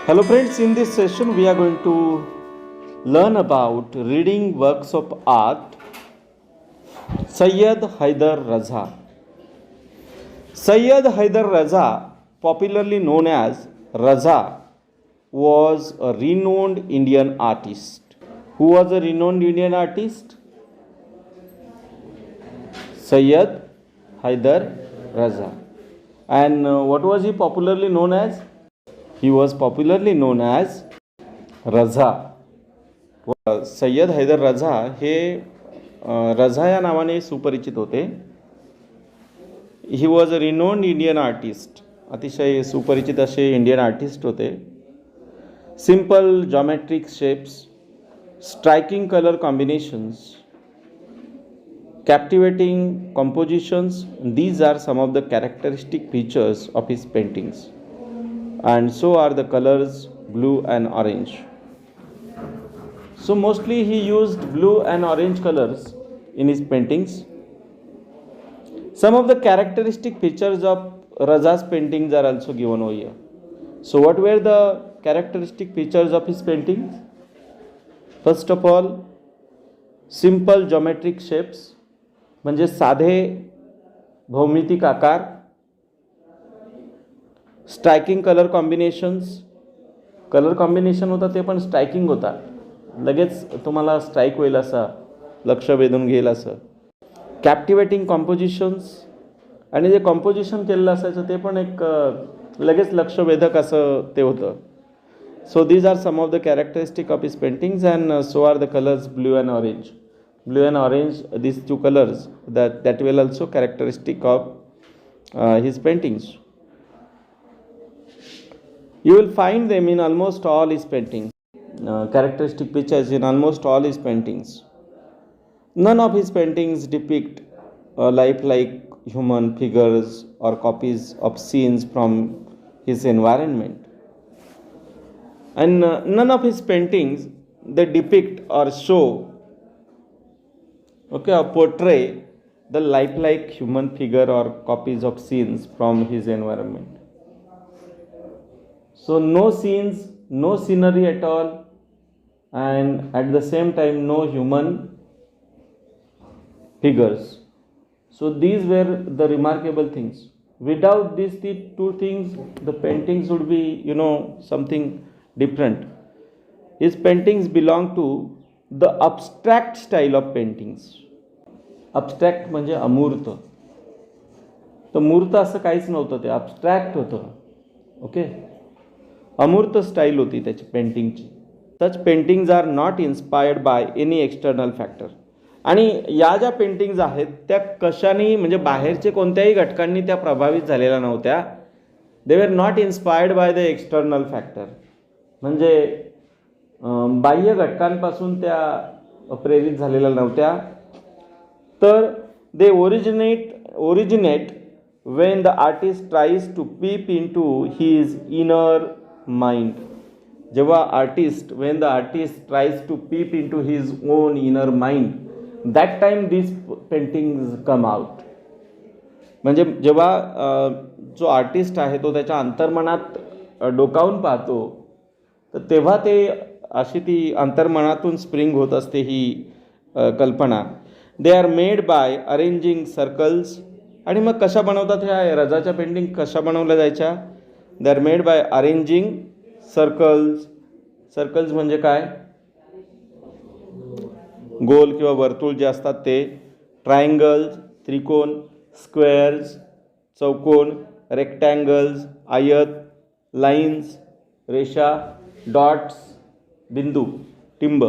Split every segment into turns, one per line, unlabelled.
Hello friends, in this session we are going to learn about reading works of art. Sayyid Haider Raza. Sayyid Haider Raza, popularly known as Raza, was a renowned Indian artist. Who was a renowned Indian artist? Sayyid Haider Raza. And what was he popularly known as? He was popularly known as Raza. Syed Haider Raza हे रझा या नावाने सुपरिचित होते. He was a renowned Indian artist. अतिशय सुपरिचित असे Indian artist होते. Simple geometric shapes, striking colour combinations, captivating compositions, these are some of the characteristic features of his paintings, and so are the colors blue and orange. So mostly he used blue and orange colors in his paintings. Some of the characteristic features of Raza's paintings are also given over here. So what were the characteristic features of his paintings? First of all, simple geometric shapes, म्हणजे साधे भौमितिक आकार. Striking colour combinations, colour combination होता ते पण striking होता, लगेच तुम्हाला स्ट्राइक होईल असा, लक्ष वेधून घेईल असं. कॅप्टिवेटिंग कॉम्पोजिशन्स, आणि जे कॉम्पोजिशन केलेलं असायचं ते पण एक लगेच लक्ष वेधक असं ते होतं. So these are some of the characteristic of his paintings, and so are the colours blue and orange. Blue and orange, these two colors that will also characteristic of his paintings. You will find them in almost all his paintings. Characteristic features in almost all his paintings. None of his paintings depict lifelike human figures or copies of scenes from his environment. And none of his paintings they depict or show or portray the lifelike human figure or copies of scenes from his environment. So no scenes, no scenery at all, and at the same time no human figures. So these were the remarkable things. Without these two things, the paintings would be, something different. His paintings belong to the abstract style of paintings. abstract म्हणजे अमूर्त. तर मूर्त असं काहीच नव्हतं, ते abstract होतं. Okay, अमूर्त स्टाईल होती त्याची पेंटिंगची. Such paintings are not inspired by any external factor. आणि या ज्या पेंटिंग्ज आहेत त्या कशाने म्हणजे बाहेरचे कोणत्याही घटकांनी त्या प्रभावित झालेल्या नव्हत्या. They were not inspired by the external factor, म्हणजे बाह्य घटकांपासून त्या प्रेरित झालेल्या नव्हत्या. तर they originate when the artist tries to peep into his inner mind. जेव्हा when the artist tries to peep into his own inner mind, that time these paintings come out. म्हणजे जेव्हा जो आर्टिस्ट आहे तो त्याच्या अंतर्मनात डोकावून पाहतो, तर तेव्हा ते अशी ती अंतर्मनातून स्प्रिंग होत असते ही कल्पना. They are made by arranging circles. आणि मग कशा बनवतात ह्या रझाच्या पेंटिंग, कशा बनवल्या जायच्या? They are made by arranging circles. Circles म्हणजे काय? गोल किंवा वर्तुळ जे असतात ते. ट्रायंगल्स, त्रिकोण. स्क्वेअर्स, चौकोन. रेक्टँगल्स, आयत. लाईन्स, रेषा. डॉट्स, बिंदू, टिंब.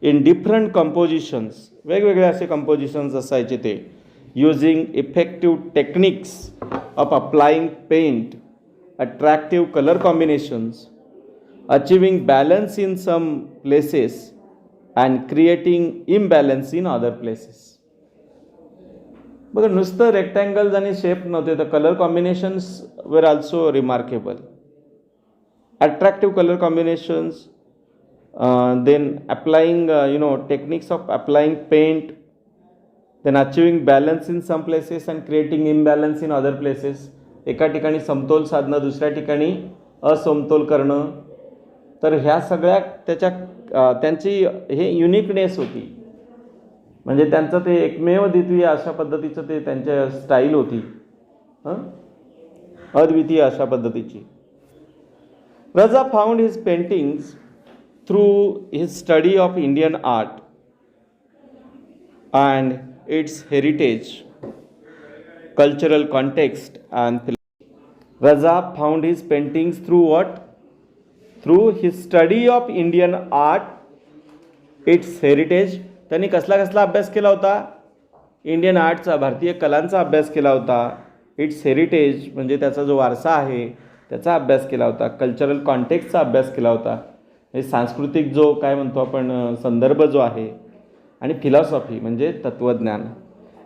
इन डिफरंट कंपोजिशन्स, वेगवेगळे असे कंपोजिशन्स असायचे ते. using effective techniques of applying paint, attractive color combinations, achieving balance in some places and creating imbalance in other places. बघा, नुसतं रेक्टँगल्स आणि शेप नव्हते, तर colour combinations were also remarkable. Attractive colour combinations, then applying techniques of applying paint, then achieving balance in some places and creating imbalance in other places. एका ठिकाणी समतोल साधणं, दुसऱ्या ठिकाणी असमतोल करणं. तर ह्या सगळ्या त्यांची हे युनिकनेस होती. म्हणजे त्यांचं ते एकमेव द्वितीय अशा पद्धतीचं ते त्यांच्या स्टाईल होती, अद्वितीय अशा पद्धतीची. रजा found his paintings through his study of Indian art and its heritage, cultural context and philosophy. Raza found his paintings through what? Through his study of Indian art, its heritage. त्यांनी कसला अभ्यास केला होता? इंडियन आर्टचा, भारतीय कलांचा अभ्यास केला होता. इट्स हेरिटेज म्हणजे त्याचा जो वारसा आहे त्याचा अभ्यास केला होता. कल्चरल कॉन्टेक्स्टचा अभ्यास केला होता. हे सांस्कृतिक जो काय म्हणतो आपण संदर्भ जो आहे, आणि फिलॉसॉफी म्हणजे तत्त्वज्ञान.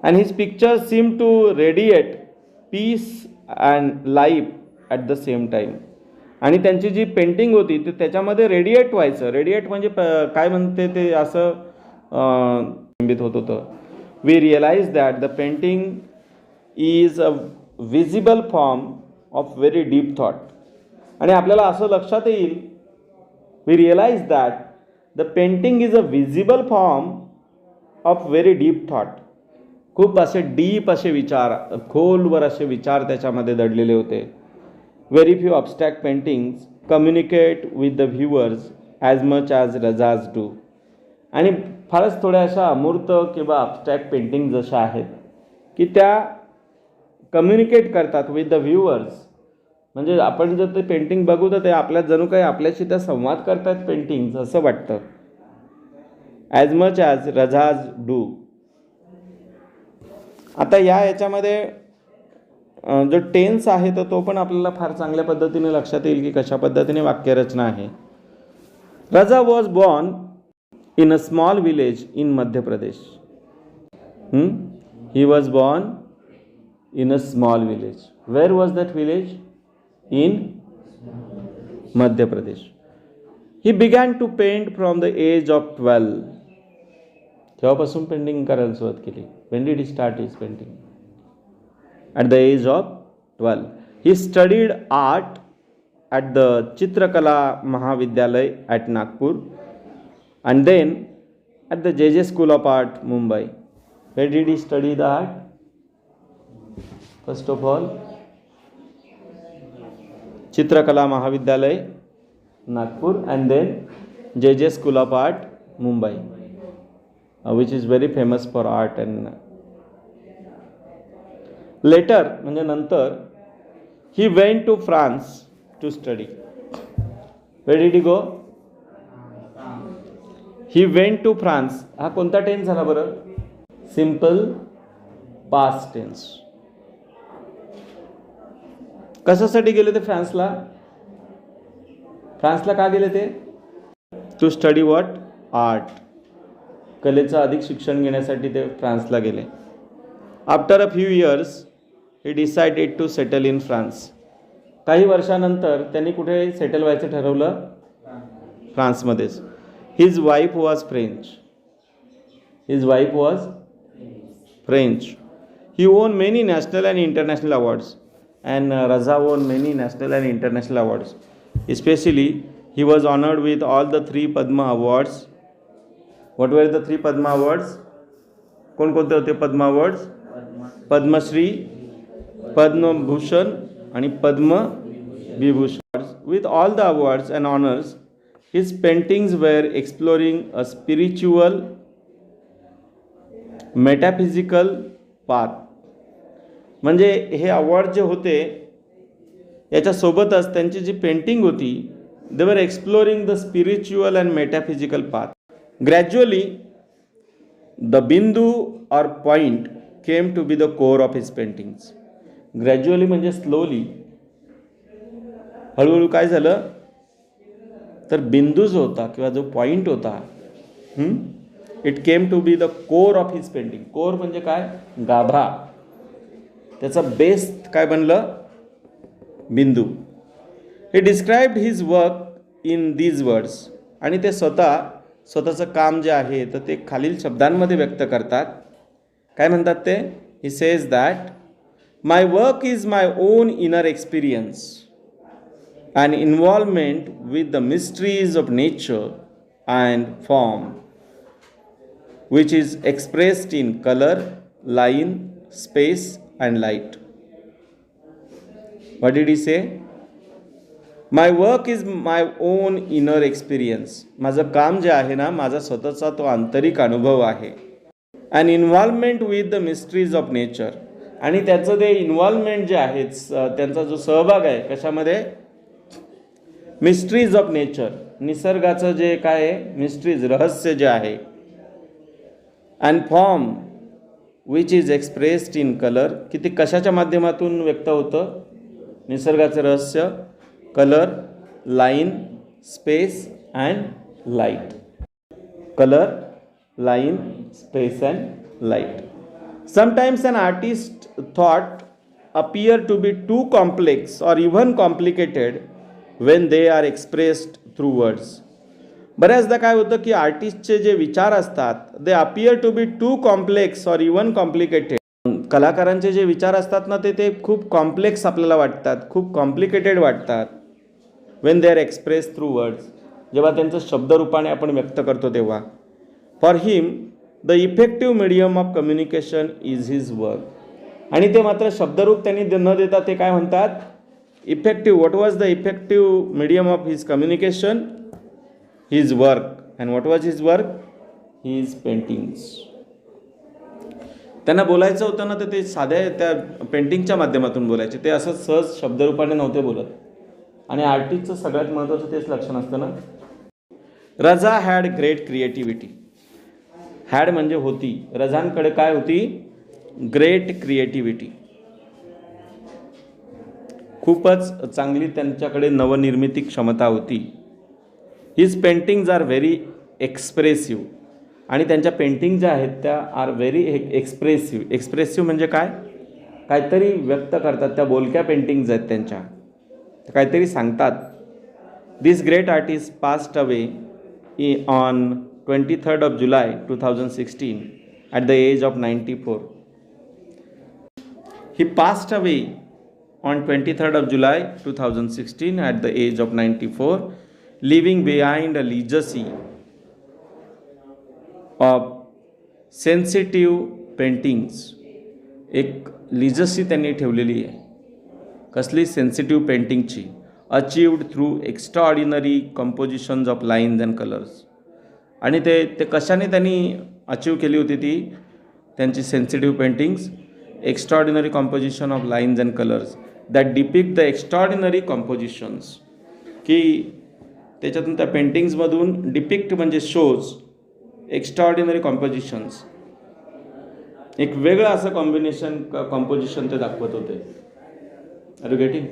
And his picture seem to radiate peace and life at the same time. आणि त्यांची जी पेंटिंग होती ते त्याच्यामध्ये रेडिएट व्हायचं. रेडिएट म्हणजे काय म्हणते ते असं बिंबित होत होतं. We realise that the painting is a visible form of very deep thought. आणि आपल्याला असं लक्षात येईल, we realise that the painting is a visible form of very deep thought. खूप असे डीप असे विचार, खोलवर असे विचार त्याच्यामध्ये दडलेले होते. Very few abstract paintings communicate with the viewers as much as Raza's do. आणि फारच थोड्या अशा अमूर्त किंवा अबस्ट्रॅक्ट पेंटिंग जशा आहेत की त्या कम्युनिकेट करतात विथ द व्ह्युअर्स. म्हणजे आपण जर ते पेंटिंग बघू तर ते आपल्या जणू काही आपल्याशी त्या संवाद करतात पेंटिंग्स असं वाटतं. As much as Raza's do. आता याच्यामध्ये जो टेन्स आहे तर तो पण आपल्याला फार चांगल्या पद्धतीने लक्षात येईल की कशा पद्धतीने वाक्यरचना आहे. Raza was born in a small village in Madhya Pradesh. He was born in a small village. Where was that village? In Madhya Pradesh. He began to paint from the age of 12. तेव्हापासून पेंटिंग करायला सुरुवात केली. When did he start his painting? At the age of 12. He studied art at the Chitrakala Mahavidyalaya at Nagpur and then at the J school of art Mumbai. Where did he study the art? First of all चित्रकला महाविद्यालय Nagpur and then J school of art Mumbai, which is very famous for art. And later म्हणजे नंतर he went to France to study. Where did he go? He went to France. हा कोणता tense झाला बरं? Simple past tense. कशासाठी गेले ते फ्रान्सला? फ्रान्सला का गेले ते? To study what? आर्ट. कलेचं अधिक शिक्षण घेण्यासाठी ते फ्रान्सला गेले. After a few years he decided to settle in France. काही वर्षानंतर त्यांनी कुठे सेटल व्हायचं ठरवलं? फ्रान्समध्येच. His wife was French. His wife was French. He won many national and international awards. And Raza won many national and international awards. Especially, he was honored with all the 3 Padma Awards. What were the 3 Padma Awards? कोणकोणते होते Padma awards? Padmashri, Padma Bhushan आणि Padma Vibhushan. With all the awards and honors, his paintings were exploring a spiritual, metaphysical path. म्हणजे हे award जे होते याच्यासोबतच त्यांची जी painting होती, they were exploring the spiritual and metaphysical path. Gradually the bindu or point came to be the core of his paintings. Gradually म्हणजे slowly, हळूहळू काय झालं तर बिंदू जो होता किंवा जो पॉइंट होता, it came to be the core of his painting. Core म्हणजे काय? गाभा. त्याचा बेस काय बनलं? बिंदू. हे described his work in these words. आणि ते स्वतःचं काम जे आहे तर ते खालील शब्दांमध्ये व्यक्त करतात. काय म्हणतात ते? He says that my work is my on inner experience. an involvement with the mysteries of nature and form, which is expressed in color, line, space, and light. What did he say? My work is my own inner experience. माझं काम जे आहे ना, माझा स्वतःचा तो आंतरिक अनुभव आहे. An involvement with the mysteries of nature. आणि त्याचं ते इन्व्हॉल्वमेंट जे आहे, त्यांचा जो सहभाग आहे कशामध्ये, मिस्ट्रीज ऑफ नेचर, निसर्गाचं जे काय आहे, मिस्ट्रीज, रहस्य जे आहे, and form which is expressed in colour, की ते कशाच्या माध्यमातून व्यक्त होतं, निसर्गाचं रहस्य, colour, line, space and light. Colour, line, space and light. Sometimes an artist's thought appear to be too complex or even complicated when they are expressed through words. बऱ्याचदा काय होतं की आर्टिस्टचे जे विचार असतात, they appear to be too complex और even complicated. कलाकारांचे जे विचार असतात ना, ते खूप कॉम्प्लेक्स आपल्याला वाटतात, खूप कॉम्प्लिकेटेड वाटतात. When they are express through words, जेव्हा त्यांचं शब्दरूपाने आपण व्यक्त करतो तेव्हा. For him the effective medium of communication is his work. आणि ते मात्र शब्दरूप त्यांनी न देता ते काय म्हणतात, effective. What was the effective medium of his communication? His work. And what was his work? His paintings. त्यांना बोलायचं होतं ना, तर ते साध्या त्या पेंटिंगच्या माध्यमातून बोलायचे. ते असं सहज शब्दरूपाने नव्हते बोलत. आणि आर्टिस्टचं सगळ्यात महत्त्वाचं तेच लक्षण असतं ना. Raza had great creativity. Had म्हणजे होती, रझांकडे काय होती, ग्रेट क्रिएटिव्हिटी. खूपच चांगली त्यांच्याकडे नवनिर्मिती क्षमता होती. His paintings are very expressive. आणि त्यांच्या पेंटिंग ज्या आहेत त्या आर व्हेरी एक्सप्रेसिव्ह. एक्सप्रेसिव्ह म्हणजे काय, काहीतरी व्यक्त करतात. त्या बोलक्या पेंटिंग्ज आहेत त्यांच्या, काहीतरी सांगतात. This great artist passed away on 23rd of July 2016 at the age of 94. He passed away on 23rd of July 2016 at the age of 94, leaving behind a legacy of sensitive paintings. एक लिजसी त्यांनी ठेवलेली आहे. कसली? Sensitive पेंटिंगची. Achieved through extraordinary compositions of lines and colours. आणि ते कशाने त्यांनी अचीव केली होती ती त्यांची sensitive paintings? Extraordinary composition of lines and colours that depict the extraordinary compositions. की त्याच्यातून त्या पेंटिंग्समधून डिपिक्ट म्हणजे शोज एक्स्ट्राऑर्डिनरी कॉम्पोजिशन्स, एक वेगळं असं कॉम्पोजिशन ते दाखवत होते. Are you getting?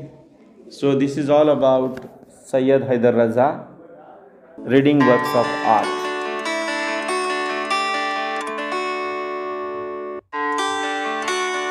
So this is all about Syed Haider Raza, reading works of art.